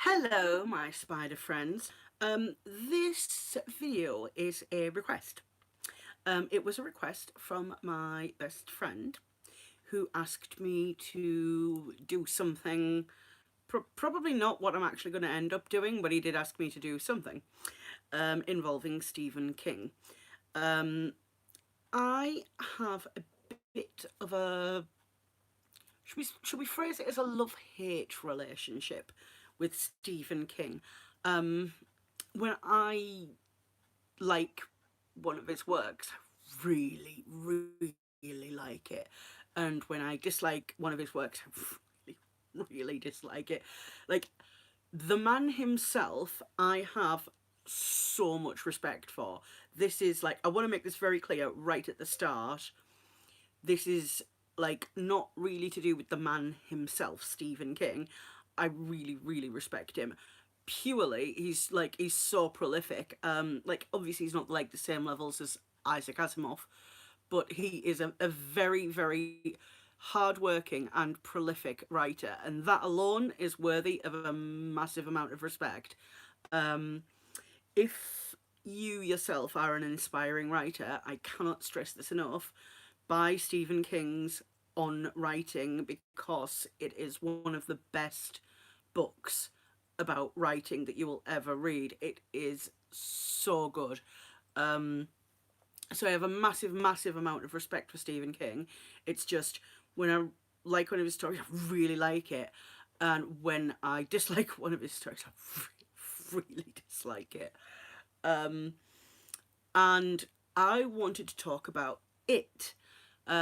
Hello, my spider friends. This video is a request. It was a request from my best friend who asked me to do something, probably not what I'm actually going to end up doing, but he did ask me to do something involving Stephen King. Um, I have a bit of a, should we phrase it as a love-hate relationship with Stephen King. Um, when I like one of his works, I really like it. And when I dislike one of his works, I really dislike it. Like, the man himself, I have so much respect for. This is like, I want to make this very clear right at the start. This is like not really to do with the man himself, Stephen King. I really respect him. Purely, he's so prolific. Like obviously he's not like the same levels as Isaac Asimov, but he is a very hardworking and prolific writer, and that alone is worthy of a massive amount of respect. Um, if you yourself are an inspiring writer, I cannot stress this enough, buy Stephen King's On Writing because it is one of the best books about writing that you will ever read. It is so good. Um, so I have a massive amount of respect for Stephen King. It's just when I like one of his stories, I really like it, and when I dislike one of his stories, I really dislike it. Um, and I wanted to talk about it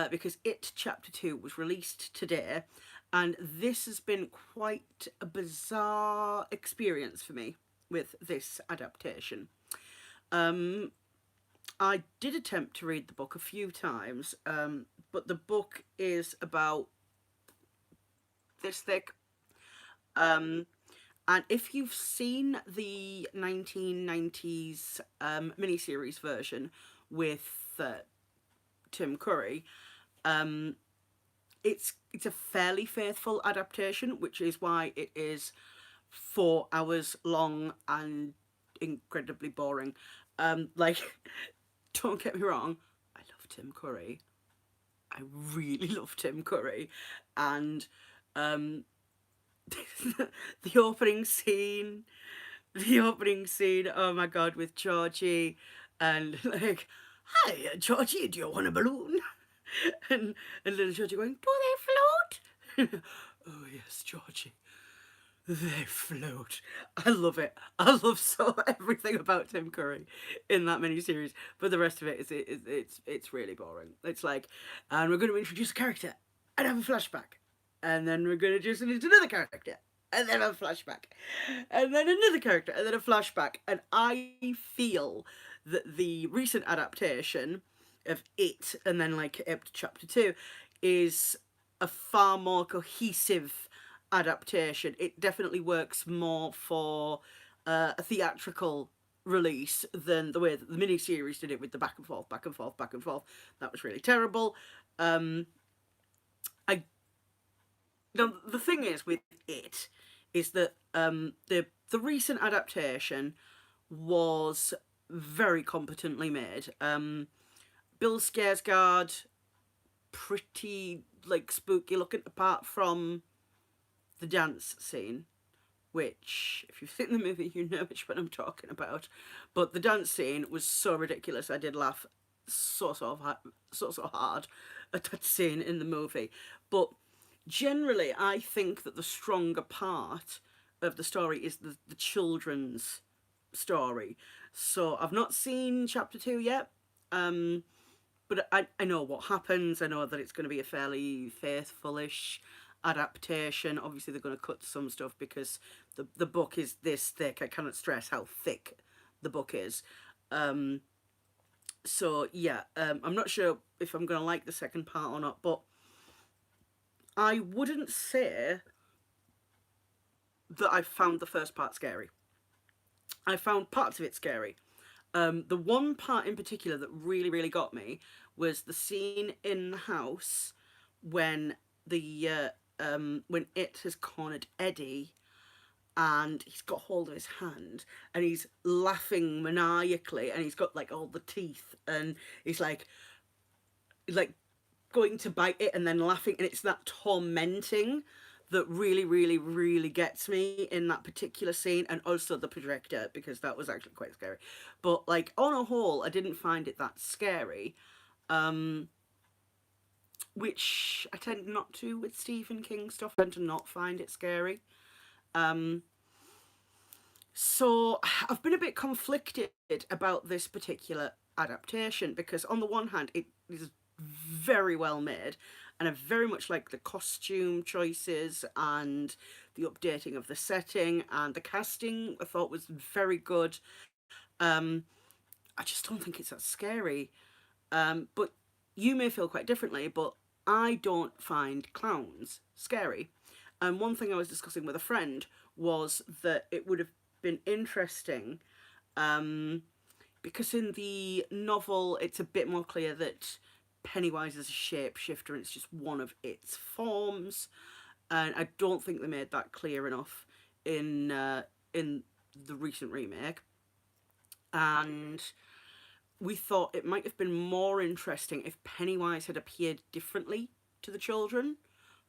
because It Chapter 2 was released today, and this has been quite a bizarre experience for me with this adaptation. Um, I did attempt to read the book a few times, but the book is about this thick. Um, and if you've seen the 1990s miniseries version with Tim Curry, um, it's a fairly faithful adaptation, which is why it is 4 hours long and incredibly boring. Like, don't get me wrong, I love Tim Curry. I really love Tim Curry, and um, the opening scene, the opening scene. Oh my god, with Georgie, and like, hi, Georgie, do you want a balloon? and and little Georgie going, do they float? Oh yes, Georgie, they float. I love it. I love so everything about Tim Curry in that miniseries, but the rest of it is it's really boring. It's like, and we're going to introduce a character and have a flashback, and then we're going to introduce another character and then a flashback, and then another character and then a flashback. And I feel that the recent adaptation of it, and then like up to chapter 2, is a far more cohesive adaptation. It definitely works more for a theatrical release than the way that the miniseries did it with the back and forth, back and forth, back and forth. That was really terrible. Um, I Now the thing is with it is that the recent adaptation was very competently made. Bill Skarsgård, pretty like spooky looking apart from the dance scene, which, if you've seen the movie, you know which one I'm talking about. But the dance scene was so ridiculous. I did laugh so hard at that scene in the movie. But generally, I think that the stronger part of the story is the children's story. So I've not seen chapter 2 yet. Um, but I know what happens. I know that it's going to be a fairly faithfulish adaptation. Obviously, they're going to cut some stuff because the book is this thick. I cannot stress how thick the book is. Um, so yeah, I'm not sure if I'm going to like the second part or not, but I wouldn't say that I found the first part scary. I found parts of it scary. The one part in particular that really got me was the scene in the house when when it has cornered Eddie, and he's got hold of his hand and he's laughing maniacally, and he's got like all the teeth, and he's like going to bite it and then laughing, and it's that tormenting that really, really, really gets me in that particular scene, and also the projector, because that was actually quite scary. But like on a whole, I didn't find it that scary, which I tend not to with Stephen King stuff. I tend to not find it scary. So I've been a bit conflicted about this particular adaptation, because on the one hand it is very well made, and I very much like the costume choices and the updating of the setting, and the casting I thought was very good. I just don't think it's that scary. But you may feel quite differently, but I don't find clowns scary. And one thing I was discussing with a friend was that it would have been interesting, because in the novel it's a bit more clear that Pennywise is a shapeshifter and it's just one of its forms, and I don't think they made that clear enough in the recent remake. And we thought it might have been more interesting if Pennywise had appeared differently to the children,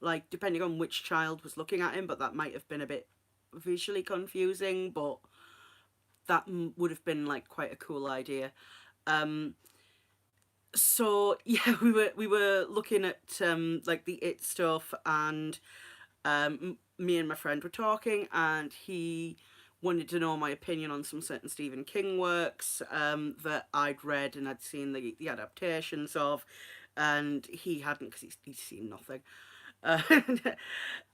like depending on which child was looking at him, but that might have been a bit visually confusing, but that would have been like quite a cool idea. Um, so yeah, we were looking at like the It stuff, and me and my friend were talking, and he wanted to know my opinion on some certain Stephen King works that I'd read and I'd seen the adaptations of, and he hadn't, because he'd seen nothing. And,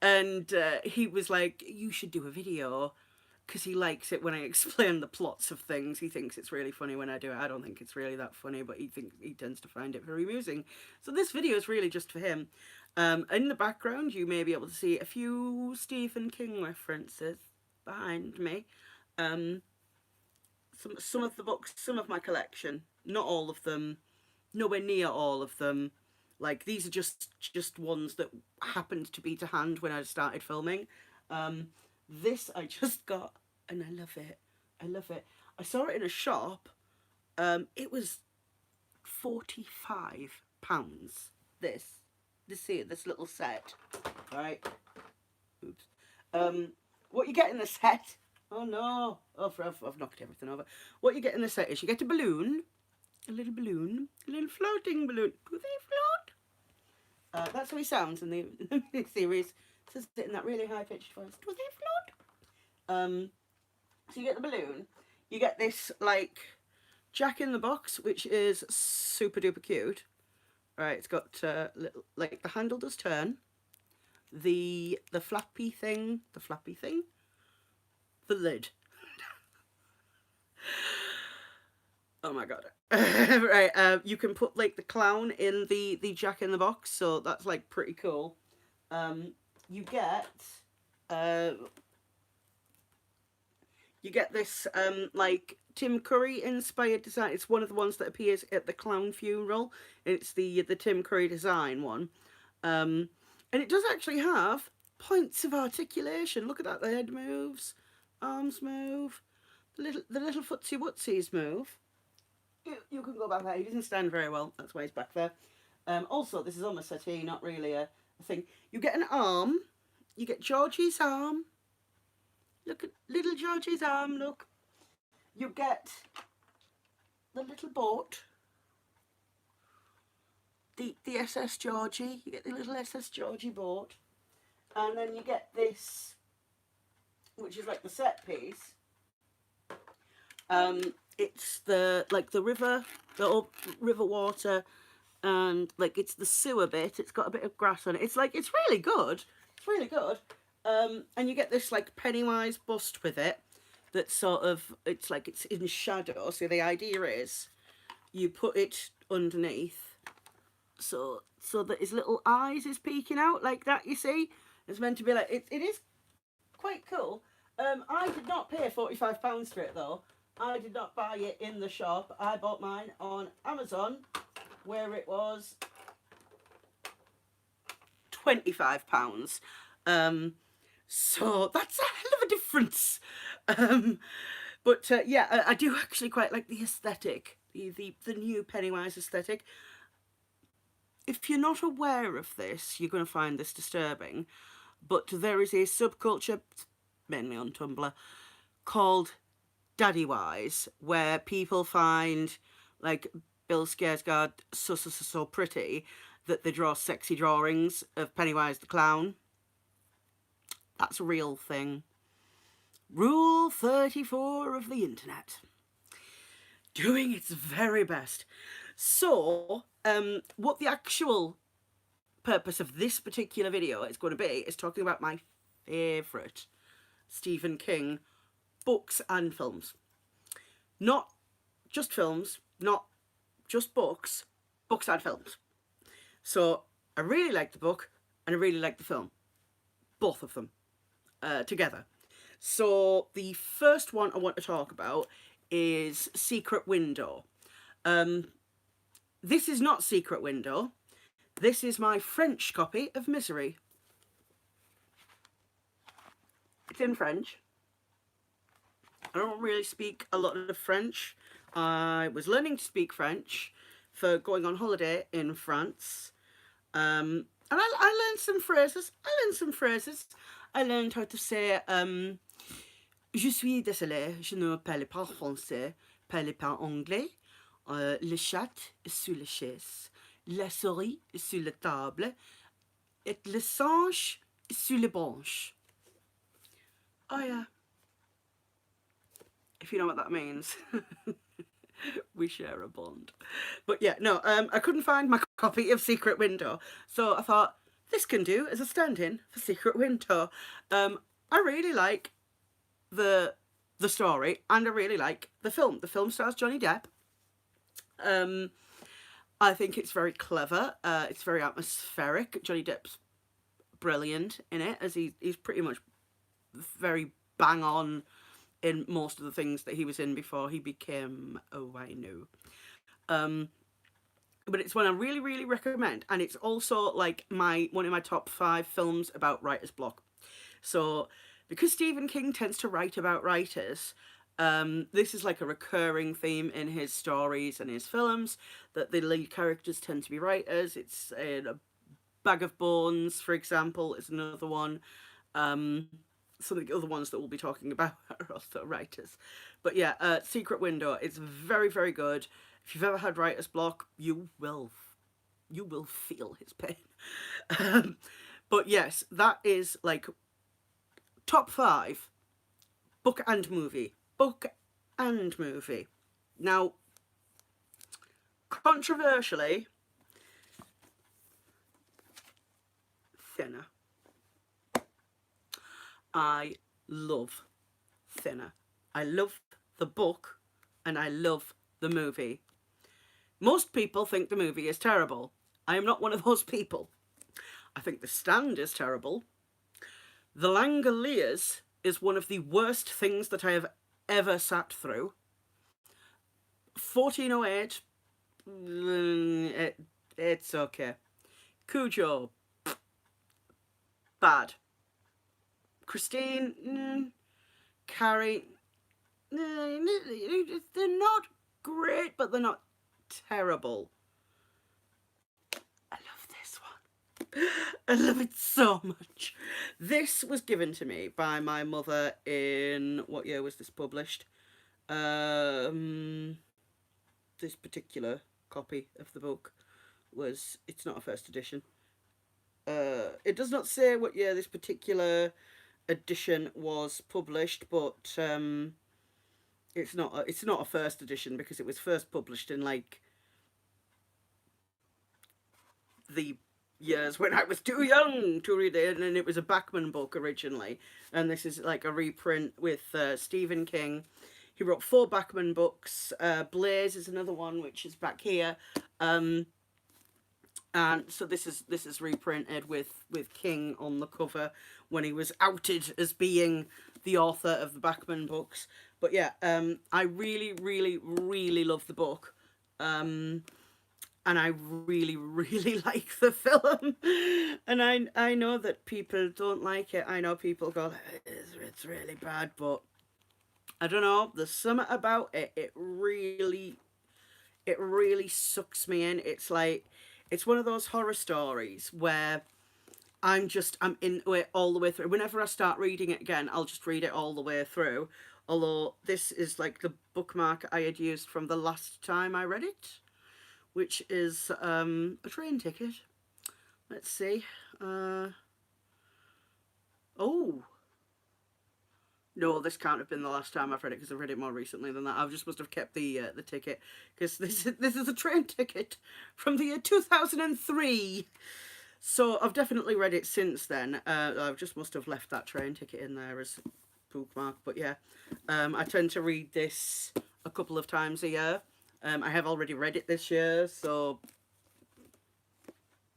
and he was like, "You should do a video," because he likes it when I explain the plots of things. He thinks it's really funny when I do it. I don't think it's really that funny, but he tends to find it very amusing. So this video is really just for him. In the background, you may be able to see a few Stephen King references behind me. Um, some of the books, some of my collection, not all of them, nowhere near all of them. Like these are just ones that happened to be to hand when I started filming. Um, this I just got, and I love it. I love it. I saw it in a shop. It was £45. This, this little set, right? Oops. What you get in the set? Oh no! Oh, I've knocked everything over. What you get in the set is you get a balloon, a little balloon, a little floating balloon. Do they float? That's how he sounds in the series. It says it in that really high pitched voice. Do they float? So you get the balloon. You get this like Jack in the Box, which is super duper cute. Right, it's got little, like the handle does turn. The flappy thing, the lid. Oh my god. Right, you can put like the clown in the Jack in the Box, so that's like pretty cool. You get uh, you get this like Tim Curry inspired design. It's one of the ones that appears at the clown funeral. It's the Tim Curry design one, and it does actually have points of articulation. Look at that. The head moves, arms move, the little footsie wootsies move. You can go back there. He doesn't stand very well. That's why he's back there. Also, this is on the settee, not really a thing. You get an arm. You get Georgie's arm. Look at little Georgie's arm, look. You get the little boat. The SS Georgie. You get the little SS Georgie boat. And then you get this, which is like the set piece. It's the river, the river water, and like it's the sewer bit. It's got a bit of grass on it. It's like it's really good. It's really good. And you get this like Pennywise bust with it. That's sort of it's like it's in shadow. So the idea is you put it underneath, so that his little eyes is peeking out like that. You see, it's meant to be like it is quite cool. I did not pay £45 for it though. I did not buy it in the shop. I bought mine on Amazon, where it was £25. So that's a hell of a difference. Um, but yeah, I do actually quite like the aesthetic, the new Pennywise aesthetic. If you're not aware of this, you're going to find this disturbing. But there is a subculture, mainly on Tumblr, called Daddywise, where people find like Bill Skarsgård so pretty that they draw sexy drawings of Pennywise the clown. That's a real thing. Rule 34 of the internet. Doing its very best. So, what the actual purpose of this particular video is going to be is talking about my favourite Stephen King books and films. Not just films, not just books, books and films. So I really like the book and I really like the film. Both of them together. So the first one I want to talk about is Secret Window. This is not Secret Window. This is my French copy of Misery. It's in French. I don't really speak a lot of French. I was learning to speak French for going on holiday in France. And I learned some phrases. I learned how to say, je suis désolée, je ne parle pas français, parle pas anglais. Le chat sur la chaise, la souris sur la table, et le singe sur la branche. Oh yeah. If you know what that means. We share a bond. But yeah, no, I couldn't find my copy of Secret Window. So I thought, this can do as a stand-in for Secret Window. I really like the story and I really like the film. The film stars Johnny Depp. I think it's very clever. It's very atmospheric. Johnny Depp's brilliant in it, as he's pretty much very bang on in most of the things that he was in before he became I know. But it's one I really, really recommend, and it's also like one of my top 5 films about writer's block. So because Stephen King tends to write about writers, this is like a recurring theme in his stories and his films, that the lead characters tend to be writers. It's a Bag of Bones, for example, is another one. Some of the other ones that we'll be talking about are also writers. But yeah, Secret Window is very, very good. If you've ever had writer's block, you will feel his pain. But yes, that is like top 5 book and movie. Book and movie. Now, controversially, Thinner. I love Thinner. I love the book and I love the movie. Most people think the movie is terrible. I am not one of those people. I think The Stand is terrible. The Langoliers is one of the worst things that I have ever sat through. 1408, it's okay. Cujo, bad. Christine, Carrie, they're not great, but they're not terrible. I love this one. I love it so much. This was given to me by my mother in, what year was this published? This particular copy of the book it's not a first edition. It does not say what year this particular edition was published, but it's not a first edition because it was first published in like the years when I was too young to read it, and it was a Bachman book originally, and this is like a reprint with Stephen King. He wrote 4 Bachman books. Blaze is another one which is back here, and so this is reprinted with King on the cover when he was outed as being the author of the Bachman books. But yeah, I really, really, really love the book. And and I really, really like the film. And I know that people don't like it. I know people go, it's really bad, but I don't know. There's something about it. It really sucks me in. It's like, it's one of those horror stories where I'm into it all the way through. Whenever I start reading it again, I'll just read it all the way through. Although this is like the bookmark I had used from the last time I read it, which is a train ticket. Let's see. Uh, oh, no, this can't have been the last time I've read it because I've read it more recently than that. I just must have kept the ticket because this is a train ticket from the year 2003. So I've definitely read it since then. I just must have left that train ticket in there as bookmark. But yeah, I tend to read this a couple of times a year. I have already read it this year, so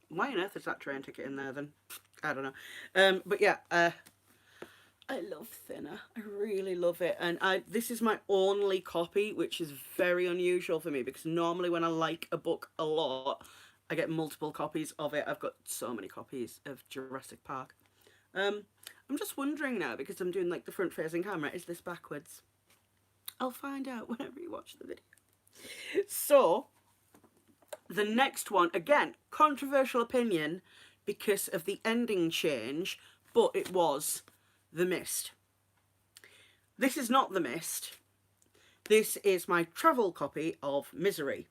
why on earth is that train ticket in there then? I don't know. But yeah, I love Thinner. I really love it, and this is my only copy, which is very unusual for me because normally when I like a book a lot, I get multiple copies of it. I've got so many copies of Jurassic Park. I'm just wondering now because I'm doing like the front facing camera. Is this backwards? I'll find out whenever you watch the video. So the next one, again, controversial opinion because of the ending change, but it was The Mist. This is not The Mist. This is my travel copy of Misery.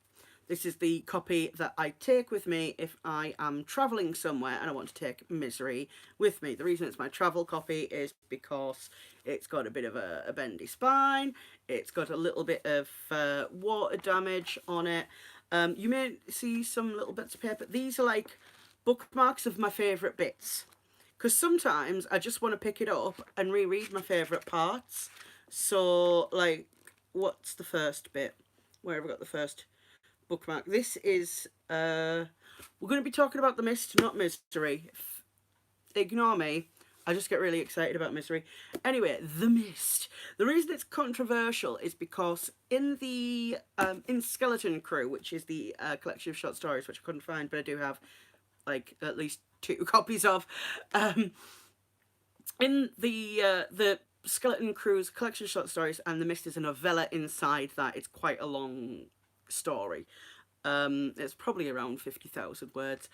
This is the copy that I take with me if I am travelling somewhere and I want to take Misery with me. The reason it's my travel copy is because it's got a bit of a bendy spine. It's got a little bit of water damage on it. You may see some little bits of paper. These are like bookmarks of my favourite bits. Because sometimes I just want to pick it up and reread my favourite parts. So, like, what's the first bit? Where have I got the first bookmark? This is, we're going to be talking about The Mist, not Misery. Ignore me. I just get really excited about Misery. Anyway, The Mist. The reason it's controversial is because in the, in Skeleton Crew, which is the collection of short stories, which I couldn't find, but I do have, like, at least 2 copies of, in the Skeleton Crew's collection of short stories, and The Mist is a novella inside that. It's quite a long story. It's probably around 50,000 words,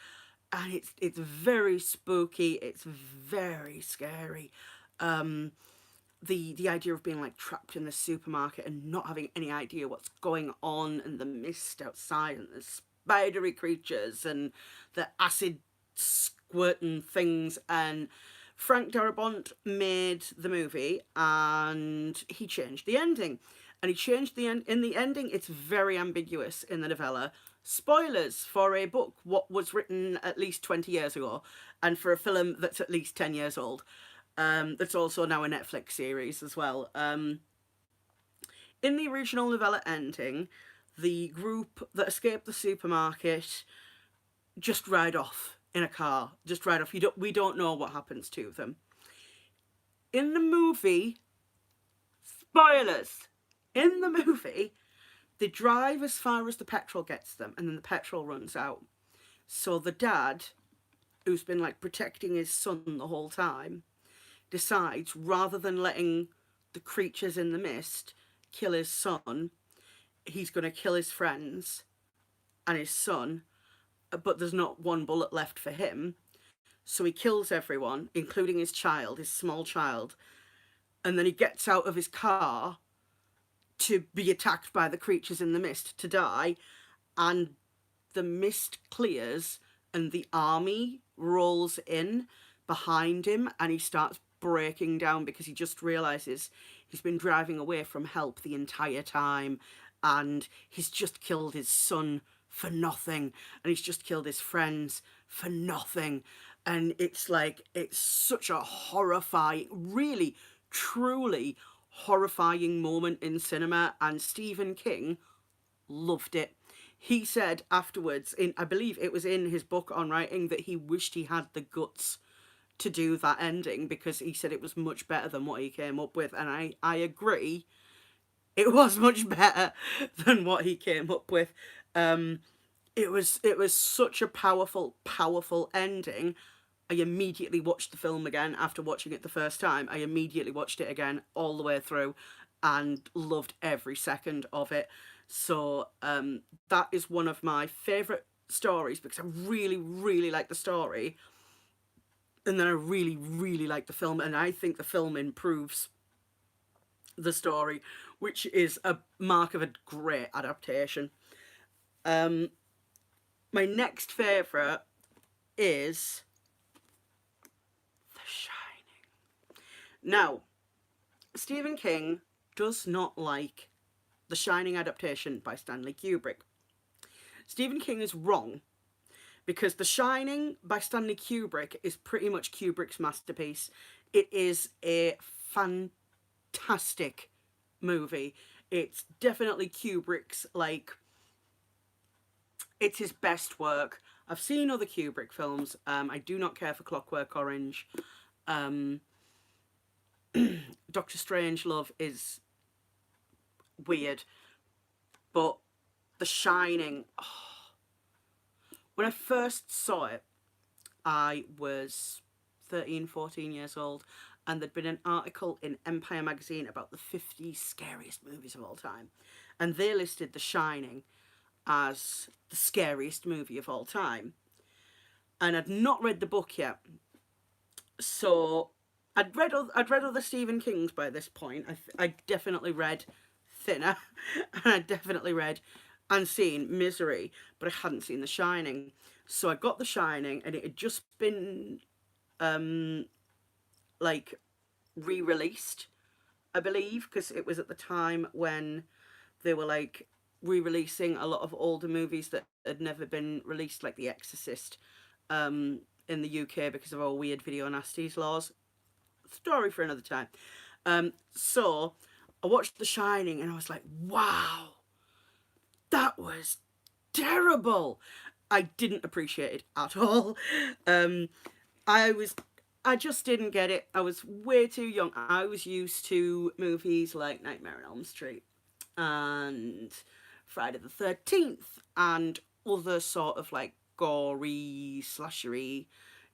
and it's very spooky. It's very scary. The idea of being like trapped in the supermarket and not having any idea what's going on, and the mist outside, and the spidery creatures, and the acid squirting things. And Frank Darabont made the movie, and he changed the ending. And he changed the end. In the ending, it's very ambiguous in the novella. Spoilers for a book what was written at least 20 years ago, and for a film that's at least 10 years old. That's also now a Netflix series as well. In the original novella ending, the group that escaped the supermarket just ride off in a car. Just ride off. We don't know what happens to them. In the movie, spoilers, in the movie, they drive as far as the petrol gets them, and then the petrol runs out. So the dad, who's been like protecting his son the whole time, decides rather than letting the creatures in the mist kill his son, he's going to kill his friends and his son, but there's not one bullet left for him. So he kills everyone, including his child, his small child, and then he gets out of his car to be attacked by the creatures in the mist, to die, and the mist clears and the army rolls in behind him, and he starts breaking down because he just realizes he's been driving away from help the entire time, and he's just killed his son for nothing, and he's just killed his friends for nothing. And it's like, it's such a horrifying, really, truly horrifying moment in cinema, and Stephen King loved it. He said afterwards, I believe it was in his book on writing, that he wished he had the guts to do that ending because he said it was much better than what he came up with. And I agree. It was much better than what he came up with. it was such a powerful ending. I immediately watched the film again after watching it the first time. I immediately watched it again all the way through and loved every second of it. So that is one of my favourite stories because I really, really like the story. And then I really, really like the film. And I think the film improves the story, which is a mark of a great adaptation. Um, my next favourite is The Shining. Now, Stephen King does not like the Shining adaptation by Stanley Kubrick. Stephen King is wrong because The Shining by Stanley Kubrick is pretty much Kubrick's masterpiece. It is a fantastic movie. It's definitely Kubrick's, like, it's his best work. I've seen other Kubrick films. I do not care for Clockwork Orange. Um, Doctor Strangelove is weird, but The Shining. Oh, when I first saw it, I was 13, 14 years old, and there'd been an article in Empire magazine about the 50 scariest movies of all time, and they listed The Shining as the scariest movie of all time. And I'd not read the book yet, so I'd read other Stephen Kings by this point. I definitely read Thinner, and I definitely read and seen Misery, but I hadn't seen The Shining. So I got The Shining, and it had just been um like re-released, I believe, because it was at the time when they were like re-releasing a lot of older movies that had never been released, like The Exorcist, in the UK because of all weird video nasties laws. Story for another time. So I watched The Shining and I was like, wow, that was terrible. I didn't appreciate it at all. Um, I was I just didn't get it. I was way too young. I was used to movies like Nightmare on Elm Street and Friday the 13th and other sort of like gory, slashery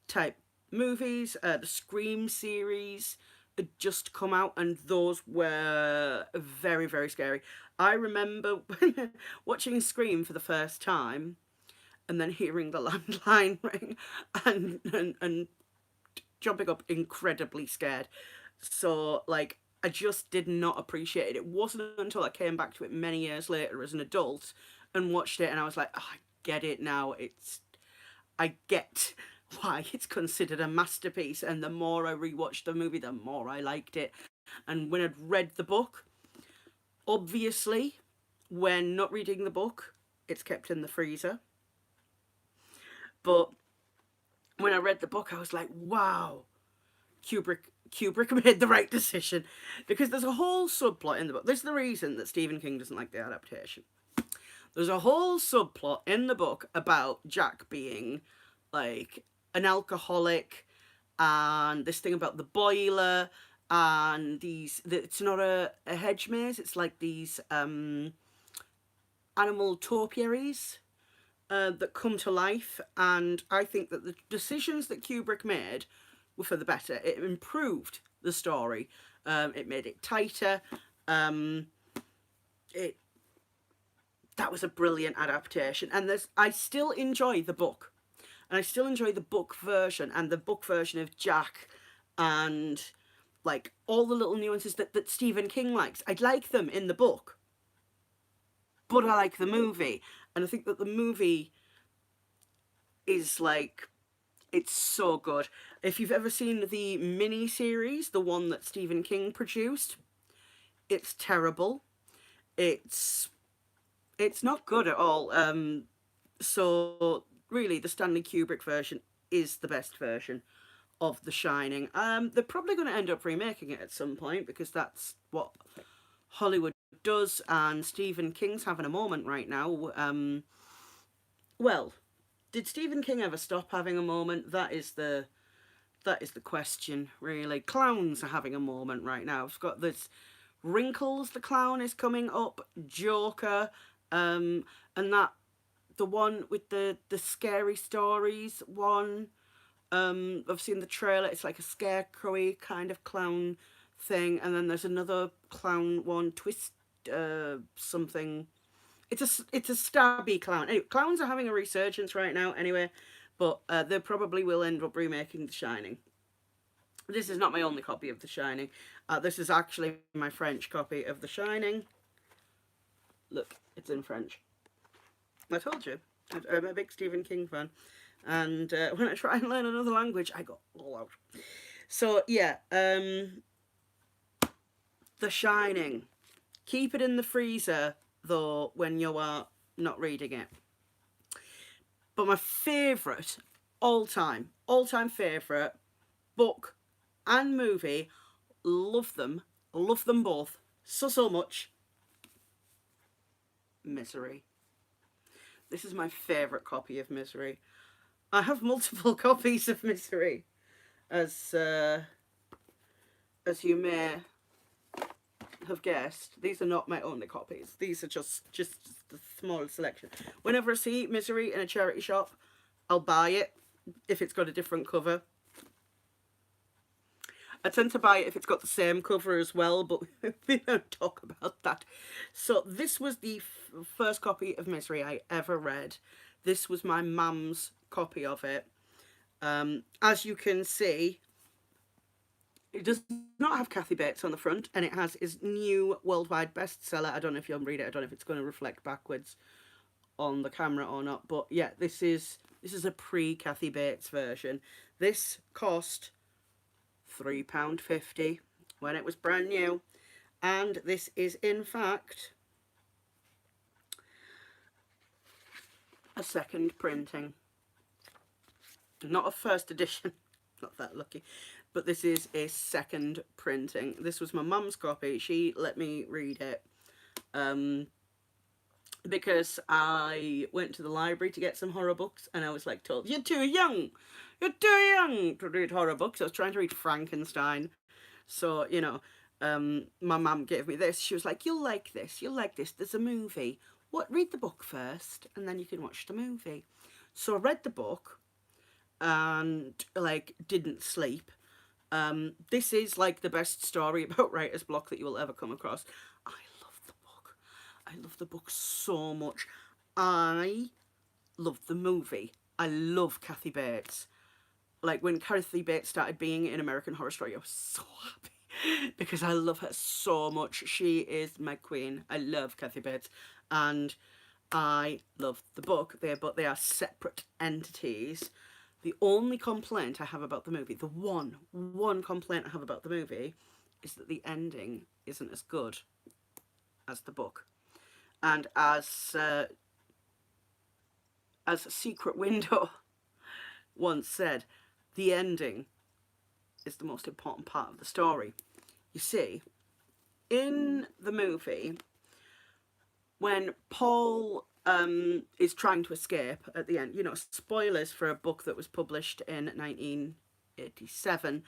type movies. The Scream series had just come out, and those were very, very scary. I remember watching Scream for the first time and then hearing the landline ring and jumping up incredibly scared. So, like, I just did not appreciate it. It wasn't until I came back to it many years later as an adult and watched it, and I was like, oh, I get it now. I get why it's considered a masterpiece. And the more I rewatched the movie, the more I liked it. And when I'd read the book, obviously, when not reading the book, it's kept in the freezer. But when I read the book, I was like, wow, Kubrick made the right decision, because there's a whole subplot in the book. This is the reason that Stephen King doesn't like the adaptation. There's a whole subplot in the book about Jack being like an alcoholic, and this thing about the boiler, and it's not a hedge maze, it's like these animal topiaries that come to life. And I think that the decisions that Kubrick made were for the better. It improved the story. It made it tighter. It That was a brilliant adaptation, and I still enjoy the book, and I still enjoy the book version and the book version of Jack, and like all the little nuances that Stephen King likes. I'd like them in the book, but I like the movie, and I think that the movie is like, it's so good. If you've ever seen the mini series, the one that Stephen King produced, it's terrible. It's it's not good at all. So really, the Stanley Kubrick version is the best version of The Shining. They're probably going to end up remaking it at some point because that's what Hollywood does, and Stephen King's having a moment right now. Well, did Stephen King ever stop having a moment? That is the question, really. Clowns are having a moment right now. I've got this Wrinkles the Clown is coming up, Joker, and the one with the scary stories one. I've seen the trailer. It's like a scarecrowy kind of clown thing, and then there's another clown one, twist something. It's a stabby clown. Anyway, clowns are having a resurgence right now. Anyway, but they probably will end up remaking The Shining. This is not my only copy of The Shining. This is actually my French copy of The Shining. Look, it's in French. I told you, I'm a big Stephen King fan. And when I try and learn another language, I go all out. So, yeah, The Shining. Keep it in the freezer, though, when you are not reading it. But my favourite, all-time favourite book and movie, love them both so much. Misery. This is my favourite copy of Misery. I have multiple copies of Misery, as you may have guessed. These are not my only copies. These are just the small selection. Whenever I see Misery in a charity shop, I'll buy it if it's got a different cover. I tend to buy it if it's got the same cover as well, but we don't talk about that. So this was the first copy of Misery I ever read. This was my mum's copy of it. As you can see, it does not have Kathy Bates on the front, and it has his new worldwide bestseller. I don't know if you'll read it. I don't know if it's going to reflect backwards on the camera or not. But yeah, this is a pre-Kathy Bates version. This cost £3.50 when it was brand new, and this is in fact a second printing, not a first edition. Not that lucky. But this is a second printing. This was my mum's copy. She let me read it because I went to the library to get some horror books, and I was like told, you're too young to read horror books. I was trying to read Frankenstein. So, you know, my mum gave me this. She was like, you'll like this, there's a movie. Read the book first, and then you can watch the movie. So I read the book and like didn't sleep. This is like the best story about writer's block that you will ever come across. I love the book. I love the book so much. I love the movie. I love Kathy Bates. Like when Kathy Bates started being in American Horror Story, I was so happy because I love her so much. She is my queen. I love Kathy Bates, and I love the book. But they are separate entities. The only complaint I have about the movie, the one complaint I have about the movie, is that the ending isn't as good as the book. And as Secret Window once said, the ending is the most important part of the story. You see, in the movie, when Paul is trying to escape at the end, you know, spoilers for a book that was published in 1987.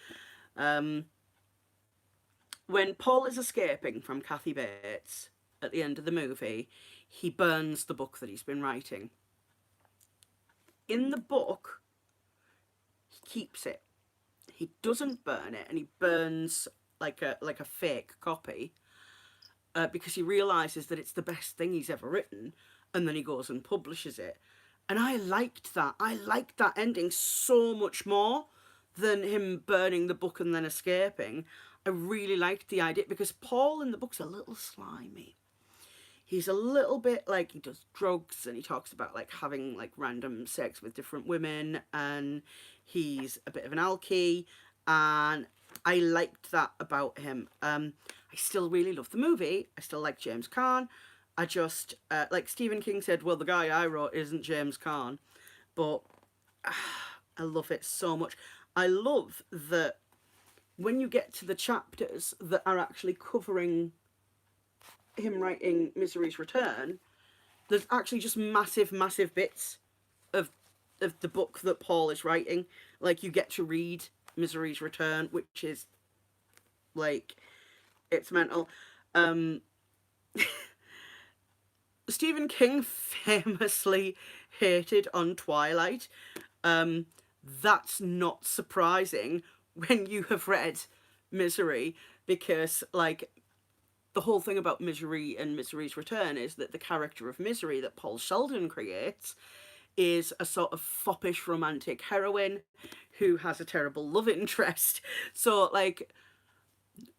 When Paul is escaping from Kathy Bates at the end of the movie, he burns the book that he's been writing. In the book, he keeps it. He doesn't burn it, and he burns like a fake copy because he realizes that it's the best thing he's ever written. And then he goes and publishes it. And I liked that. I liked that ending so much more than him burning the book and then escaping. I really liked the idea because Paul in the book's a little slimy. He's a little bit like, he does drugs and he talks about like having like random sex with different women, and he's a bit of an alkie, and I liked that about him. I still really love the movie. I still like James Caan. I just, like Stephen King said, well, the guy I wrote isn't James Caan, but I love it so much. I love that when you get to the chapters that are actually covering him writing Misery's Return, there's actually just massive bits of the book that Paul is writing. Like, you get to read Misery's Return, which is, like, it's mental. Stephen King famously hated on Twilight. That's not surprising when you have read Misery, because like the whole thing about Misery and Misery's Return is that the character of Misery that Paul Sheldon creates is a sort of foppish romantic heroine who has a terrible love interest. So like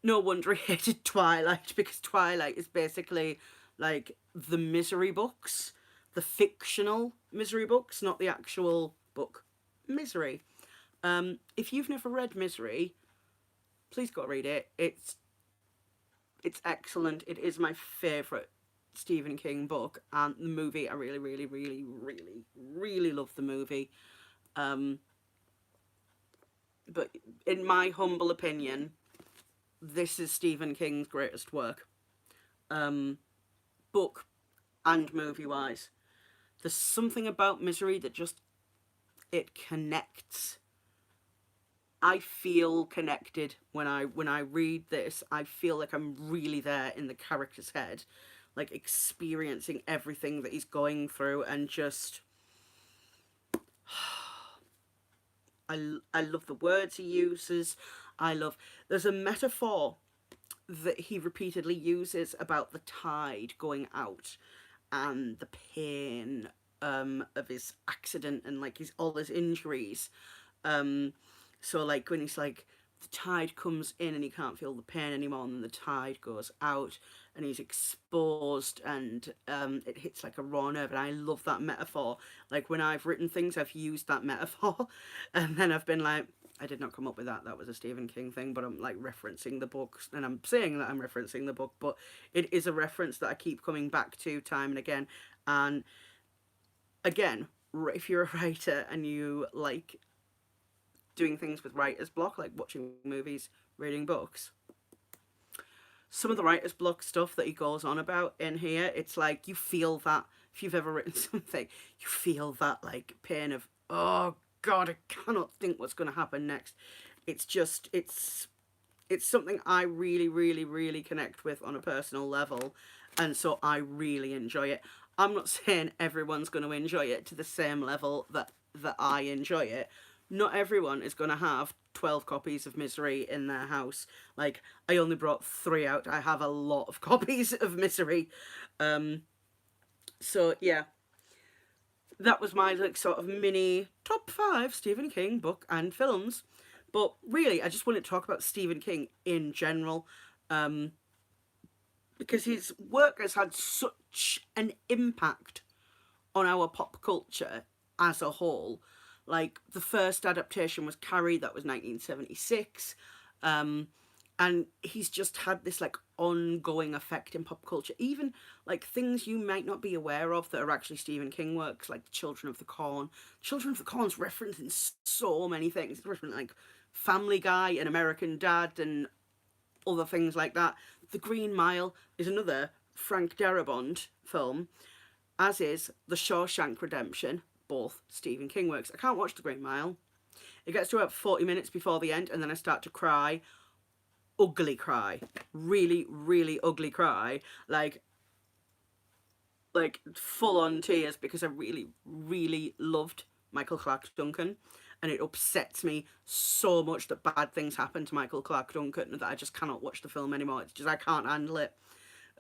no wonder he hated Twilight, because Twilight is basically like the Misery books, the fictional Misery books, not the actual book Misery. If you've never read Misery, please go read it. It's excellent. It is my favourite Stephen King book, and the movie I really, really, really, really, really love the movie. Um, but in my humble opinion, this is Stephen King's greatest work, book and movie wise. There's something about Misery that just it connects. I feel connected when I read this. I feel like I'm really there in the character's head, like experiencing everything that he's going through, and just I love the words he uses. I love there's a metaphor that he repeatedly uses about the tide going out and the pain of his accident and like his all his injuries. So like when he's like the tide comes in and he can't feel the pain anymore, and then the tide goes out and he's exposed, and it hits like a raw nerve. And I love that metaphor. Like when I've written things, I've used that metaphor, and then I've been like, I did not come up with that. That was a Stephen King thing, but I'm like referencing the books, and I'm saying that I'm referencing the book, but it is a reference that I keep coming back to time and again. And again, if you're a writer and you like doing things with writer's block, like watching movies, reading books, some of the writer's block stuff that he goes on about in here, it's like you feel that if you've ever written something, you feel that like pain of, oh God, I cannot think what's going to happen next. It's just, it's something I really, really, really connect with on a personal level, and so I really enjoy it. I'm not saying everyone's going to enjoy it to the same level that I enjoy it. Not everyone is going to have 12 copies of Misery in their house. Like, I only brought 3 out. I have a lot of copies of Misery. So, yeah, that was my like sort of mini top 5 Stephen King book and films. But really, I just want to talk about Stephen King in general, because his work has had such an impact on our pop culture as a whole. Like the first adaptation was Carrie, that was 1976. And he's just had this like ongoing effect in pop culture. Even like things you might not be aware of that are actually Stephen King works, like Children of the Corn. Children of the Corn's referenced in so many things. It's referenced like Family Guy and American Dad and other things like that. The Green Mile is another Frank Darabont film, as is The Shawshank Redemption, both Stephen King works. I can't watch The Green Mile. It gets to about 40 minutes before the end, and then I start to cry. Ugly cry. Really, really ugly cry. Like full on tears, because I really, really loved Michael Clarke Duncan. And it upsets me so much that bad things happen to Michael Clarke Duncan that I just cannot watch the film anymore. It's just, I can't handle it.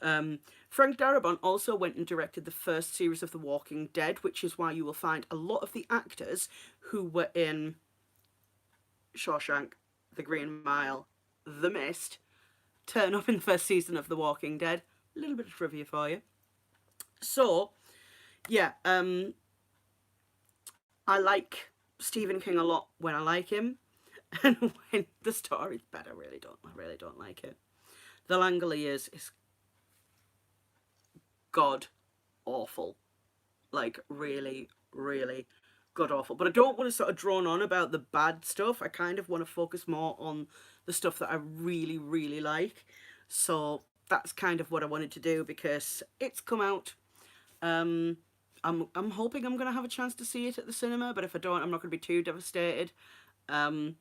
Frank Darabont also went and directed the first series of The Walking Dead, which is why you will find a lot of the actors who were in Shawshank, The Green Mile, The Mist, turn up in the first season of The Walking Dead. A little bit of trivia for you. So, yeah, I like Stephen King a lot when I like him, and when the story's bad, I really don't like it. The Langoliers is god awful, like really, really god awful. But I don't want to sort of drone on about the bad stuff. I kind of want to focus more on the stuff that I really, really like. So that's kind of what I wanted to do, because it's come out. I'm hoping I'm gonna have a chance to see it at the cinema, but if I don't, I'm not gonna be too devastated. But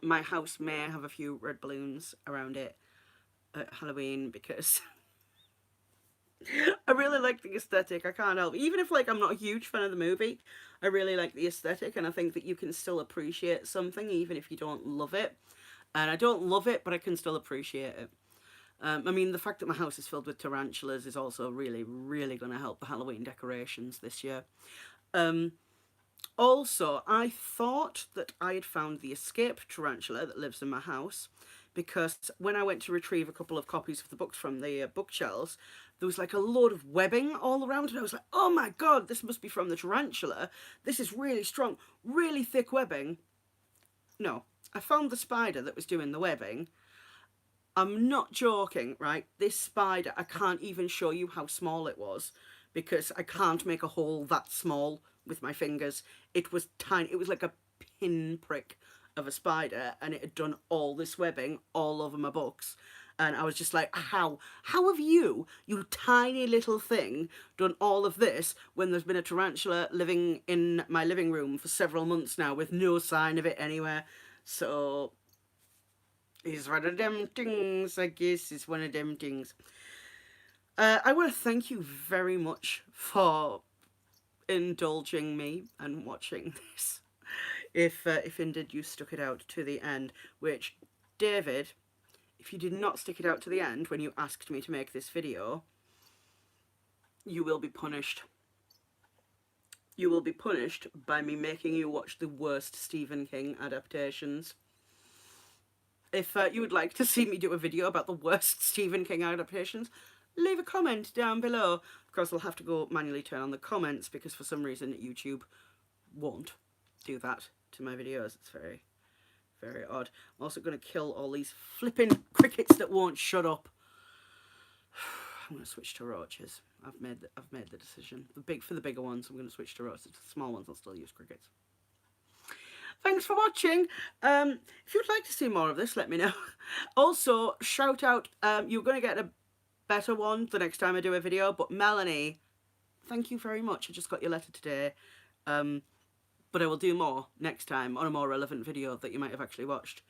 my house may have a few red balloons around it at Halloween, because I really like the aesthetic. I can't help. Even if like I'm not a huge fan of the movie, I really like the aesthetic, and I think that you can still appreciate something even if you don't love it. And I don't love it, but I can still appreciate it. I mean, the fact that my house is filled with tarantulas is also really, really going to help the Halloween decorations this year. Um, Also, I thought that I had found the escaped tarantula that lives in my house, because when I went to retrieve a couple of copies of the books from the bookshelves, there was like a load of webbing all around, and I was like, oh my god, this must be from the tarantula. This is really strong, really thick webbing. No, I found the spider that was doing the webbing. I'm not joking, right? This spider, I can't even show you how small it was because I can't make a hole that small with my fingers. It was tiny. It was like a pinprick of a spider, and it had done all this webbing all over my books. And I was just like, how? How have you, you tiny little thing, done all of this when there's been a tarantula living in my living room for several months now with no sign of it anywhere? So it's one of them things, I guess. It's one of them things. I want to thank you very much for indulging me and watching this. If indeed you stuck it out to the end, which, David, if you did not stick it out to the end when you asked me to make this video, you will be punished. You will be punished by me making you watch the worst Stephen King adaptations. If you would like to see me do a video about the worst Stephen King adaptations, leave a comment down below. Of course, I'll have to go manually turn on the comments because for some reason YouTube won't do that to my videos. It's very, very odd. I'm also going to kill all these flipping crickets that won't shut up. I'm going to switch to roaches. I've made the decision. For the bigger ones, I'm going to switch to roaches. The small ones, I'll still use crickets. Thanks for watching. If you'd like to see more of this, let me know. Also, shout out, you're going to get a better one the next time I do a video, but Melanie, thank you very much. I just got your letter today. But I will do more next time on a more relevant video that you might have actually watched,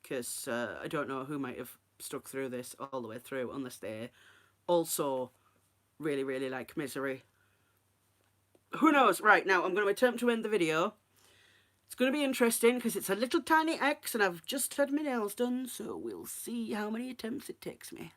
because I don't know who might have stuck through this all the way through unless they also really, really like Misery. Who knows? Right, now I'm going to attempt to end the video. It's going to be interesting because it's a little tiny X and I've just had my nails done, so we'll see how many attempts it takes me.